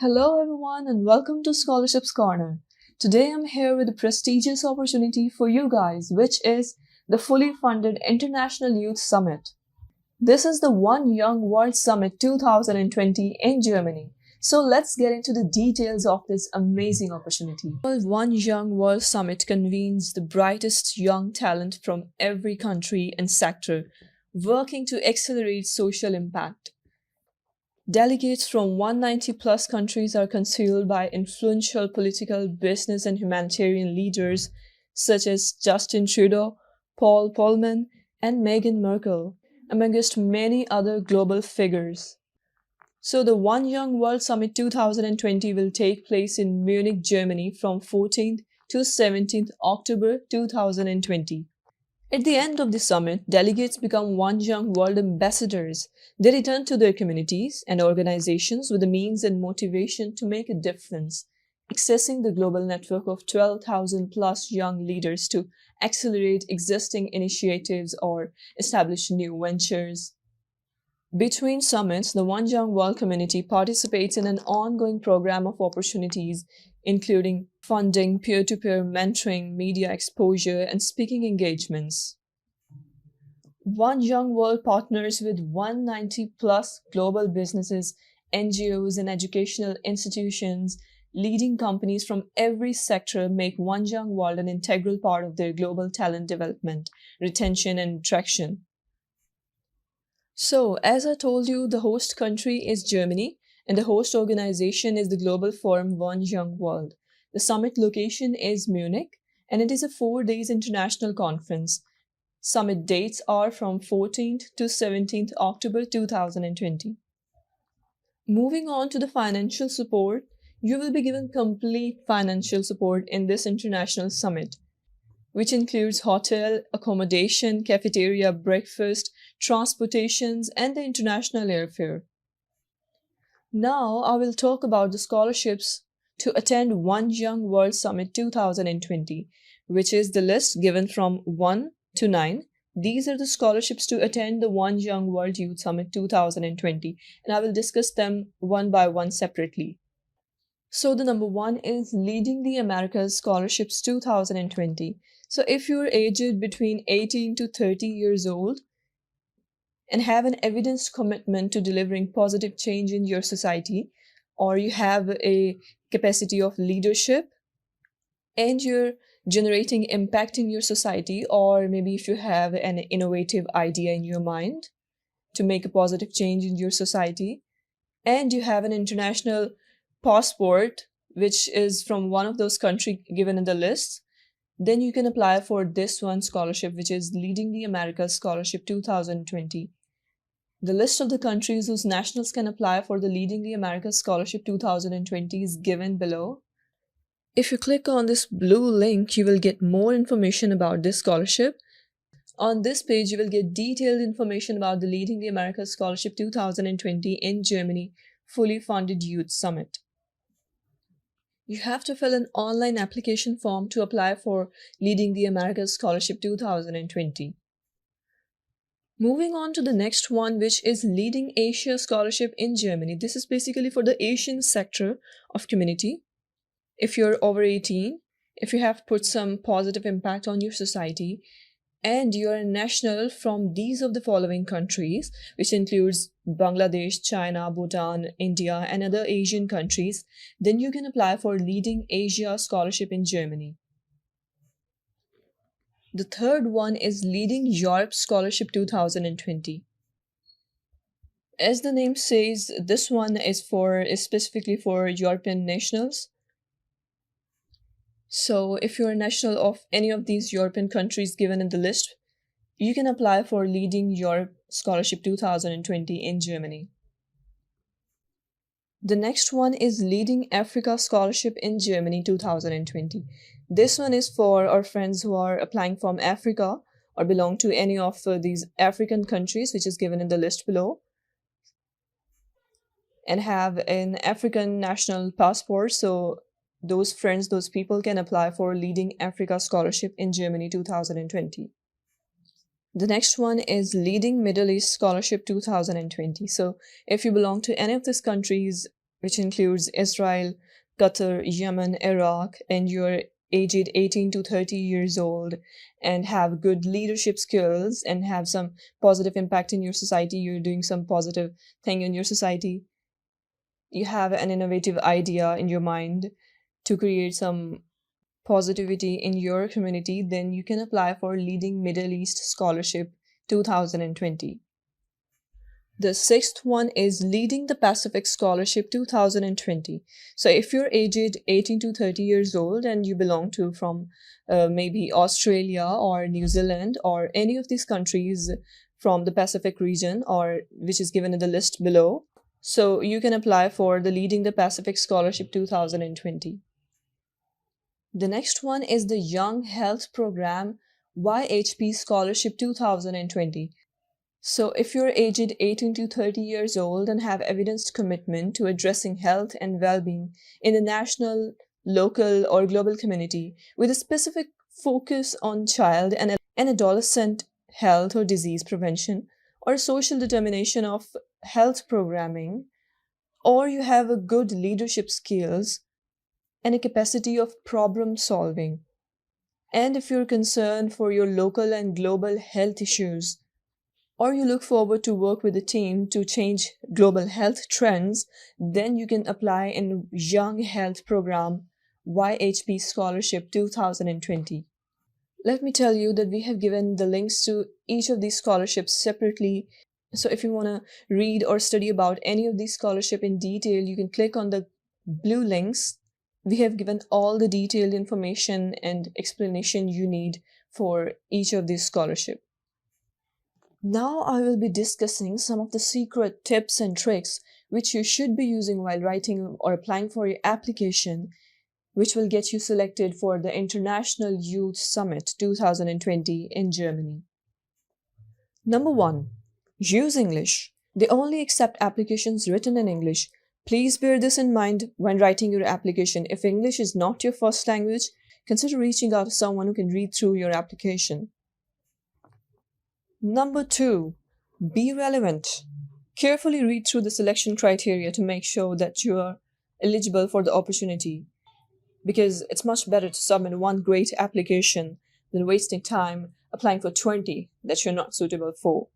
Hello everyone and welcome to Scholarships Corner. Today I'm here with a prestigious opportunity for you guys, which is the fully funded International Youth Summit. This is the One Young World Summit 2020 in Germany. So let's get into the details of this amazing opportunity. One Young World Summit convenes the brightest young talent from every country and sector, working to accelerate social impact. Delegates from 190 plus countries are concealed by influential political, business, and humanitarian leaders such as Justin Trudeau, Paul Polman, and Meghan Markle, amongst many other global figures. So the One Young World Summit 2020 will take place in Munich, Germany from 14th to 17th October 2020. At the end of the summit, delegates become One Young World ambassadors. They return to their communities and organizations with the means and motivation to make a difference, accessing the global network of 12,000 plus young leaders to accelerate existing initiatives or establish new ventures. Between summits, the One Young World community participates in an ongoing program of opportunities, including funding, peer-to-peer mentoring, media exposure, and speaking engagements. One Young World partners with 190 plus global businesses, NGOs, and educational institutions. Leading companies from every sector make One Young World an integral part of their global talent development, retention, and attraction. So, as I told you, the host country is Germany, and the host organization is the Global Forum One Young World. The summit location is Munich, and it is a 4 days international conference. Summit dates are from 14th to 17th October 2020. Moving on to the financial support, you will be given complete financial support in this international summit, which includes hotel, accommodation, cafeteria, breakfast, transportations, and the international airfare. Now I will talk about the scholarships to attend One Young World Summit 2020, which is the list given from 1 to 9. These are the scholarships to attend the One Young World Youth Summit 2020, and I will discuss them one by one separately. So the number 1 is Leading the Americas Scholarships 2020. So if you're aged between 18 to 30 years old and have an evidenced commitment to delivering positive change in your society, or you have a capacity of leadership and you're generating impact in your society, or maybe if you have an innovative idea in your mind to make a positive change in your society, and you have an international passport which is from one of those countries given in the list, then you can apply for this one scholarship, which is Leading the Americas Scholarship 2020. The list of the countries whose nationals can apply for the Leading the Americas Scholarship 2020 is given below. If you click on this blue link, you will get more information about this scholarship. On this page, you will get detailed information about the Leading the Americas Scholarship 2020 in Germany fully funded youth summit. You have to fill an online application form to apply for Leading the Americas Scholarship 2020. Moving on to the next one, which is Leading Asia Scholarship in Germany. This is basically for the Asian sector of community. If you're over 18, if you have put some positive impact on your society, and you're a national from these of the following countries, which includes Bangladesh, China, Bhutan, India, and other Asian countries, then you can apply for Leading Asia Scholarship in Germany. The third one is Leading Europe Scholarship 2020. As the name says, this one is specifically for European nationals. So if you're a national of any of these European countries given in the list, you can apply for Leading Europe Scholarship 2020 in Germany. The next one is Leading Africa Scholarship in Germany 2020. This one is for our friends who are applying from Africa or belong to any of these African countries, which is given in the list below, and have an African national passport. So those friends, those people can apply for Leading Africa Scholarship in Germany 2020. The next one is Leading Middle East Scholarship 2020. So if you belong to any of these countries which includes Israel, Qatar, Yemen, Iraq, and you're aged 18 to 30 years old and have good leadership skills and have some positive impact in your society, you're doing some positive thing in your society, you have an innovative idea in your mind to create some positivity in your community, then you can apply for Leading Middle East Scholarship 2020. The sixth one is Leading the Pacific Scholarship 2020. So if you're aged 18 to 30 years old and you belong to from maybe Australia or New Zealand or any of these countries from the Pacific region, or which is given in the list below, so you can apply for the Leading the Pacific Scholarship 2020. The next one is the Young Health Program YHP Scholarship 2020. So if you're aged 18 to 30 years old and have evidenced commitment to addressing health and well-being in the national, local, or global community with a specific focus on child and adolescent health or disease prevention, or social determination of health programming, or you have a good leadership skills and a capacity of problem solving, and if you're concerned for your local and global health issues, or you look forward to work with a team to change global health trends, then you can apply in Young Health Program YHP Scholarship 2020. Let me tell you that we have given the links to each of these scholarships separately. So if you want to read or study about any of these scholarships in detail, you can click on the blue links. We have given all the detailed information and explanation you need for each of these scholarships. Now I will be discussing some of the secret tips and tricks which you should be using while writing or applying for your application, which will get you selected for the International Youth Summit 2020 in Germany. Number 1. Use English. They only accept applications written in English. Please bear this in mind when writing your application. If English is not your first language, consider reaching out to someone who can read through your application. Number 2, be relevant. Carefully read through the selection criteria to make sure that you are eligible for the opportunity, because it's much better to submit one great application than wasting time applying for 20 that you're not suitable for.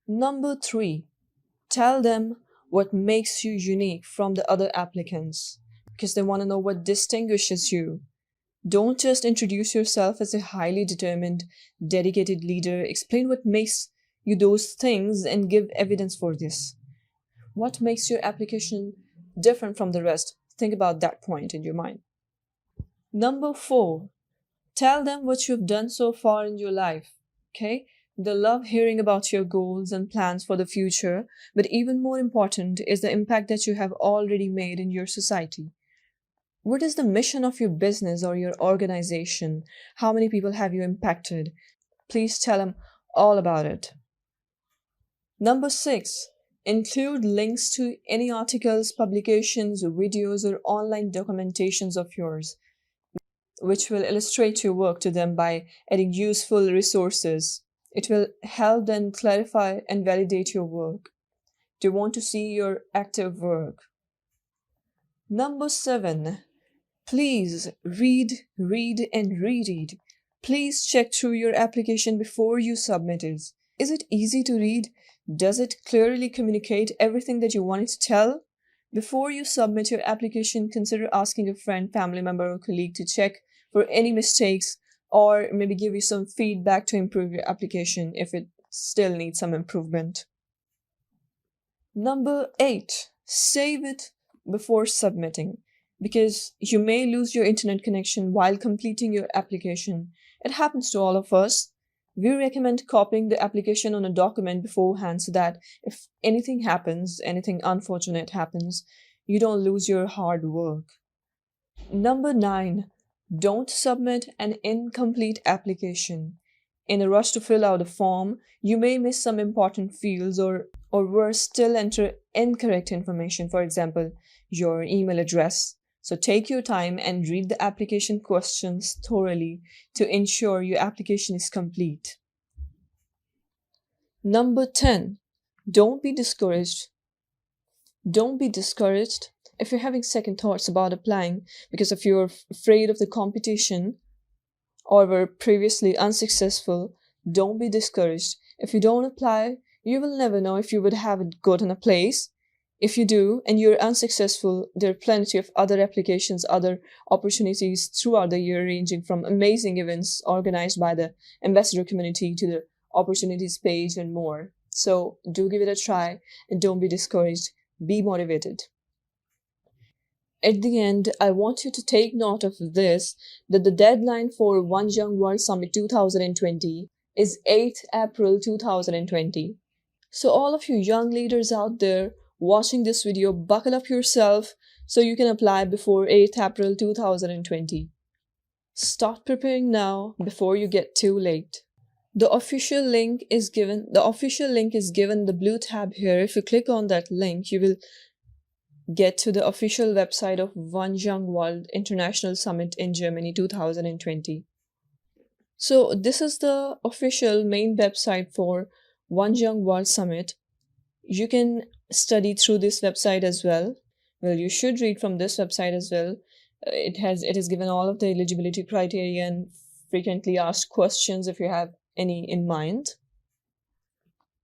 Number 3, tell them what makes you unique from the other applicants, because they want to know what distinguishes you. Don't just introduce yourself as a highly determined, dedicated leader. Explain what makes you those things and give evidence for this. What makes your application different from the rest? Think about that point in your mind. Number 4, tell them what you've done so far in your life. Okay? They love hearing about your goals and plans for the future, but even more important is the impact that you have already made in your society. What is the mission of your business or your organization? How many people have you impacted? Please tell them all about it. Number 6, include links to any articles, publications, videos, or online documentations of yours, which will illustrate your work to them by adding useful resources. It will help them clarify and validate your work. They want to see your active work. Number 7, please read, and reread. Please check through your application before you submit it. Is it easy to read? Does it clearly communicate everything that you want it to tell? Before you submit your application, consider asking a friend, family member, or colleague to check for any mistakes, or maybe give you some feedback to improve your application if it still needs some improvement. Number 8, save it before submitting, because you may lose your internet connection while completing your application. It happens to all of us. We recommend copying the application on a document beforehand so that if anything happens, anything unfortunate happens, you don't lose your hard work. Number 9, don't submit an incomplete application. In a rush to fill out a form, you may miss some important fields or worse still enter incorrect information, for example, your email address. So take your time and read the application questions thoroughly to ensure your application is complete. Number 10, don't be discouraged. Don't be discouraged. If you're having second thoughts about applying because of you're afraid of the competition or were previously unsuccessful, don't be discouraged. If you don't apply, you will never know if you would have gotten a place. If you do and you're unsuccessful, there are plenty of other applications, other opportunities throughout the year, ranging from amazing events organized by the ambassador community to the opportunities page and more. So do give it a try and don't be discouraged. Be motivated. At the end, I want you to take note of this, that the deadline for One Young World Summit 2020 is 8th April 2020. So all of you young leaders out there watching this video, buckle up yourself so you can apply before 8th April 2020. Start preparing now before you get too late. The official link is given in the blue tab here. If you click on that link, you will get to the official website of One Young World International Summit in Germany 2020. So this is the official main website for One Young World Summit. You can study through this website as well. Well, you should read from this website as well. It has given all of the eligibility criteria and frequently asked questions if you have any in mind.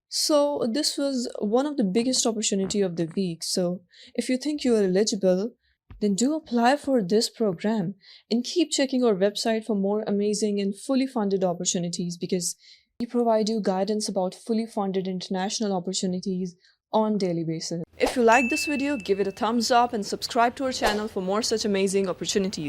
So this was one of the biggest opportunity of the week. So if you think you are eligible, then do apply for this program and keep checking our website for more amazing and fully funded opportunities, because we provide you guidance about fully funded international opportunities on daily basis. If you like this video, give it a thumbs up and subscribe to our channel for more such amazing opportunities.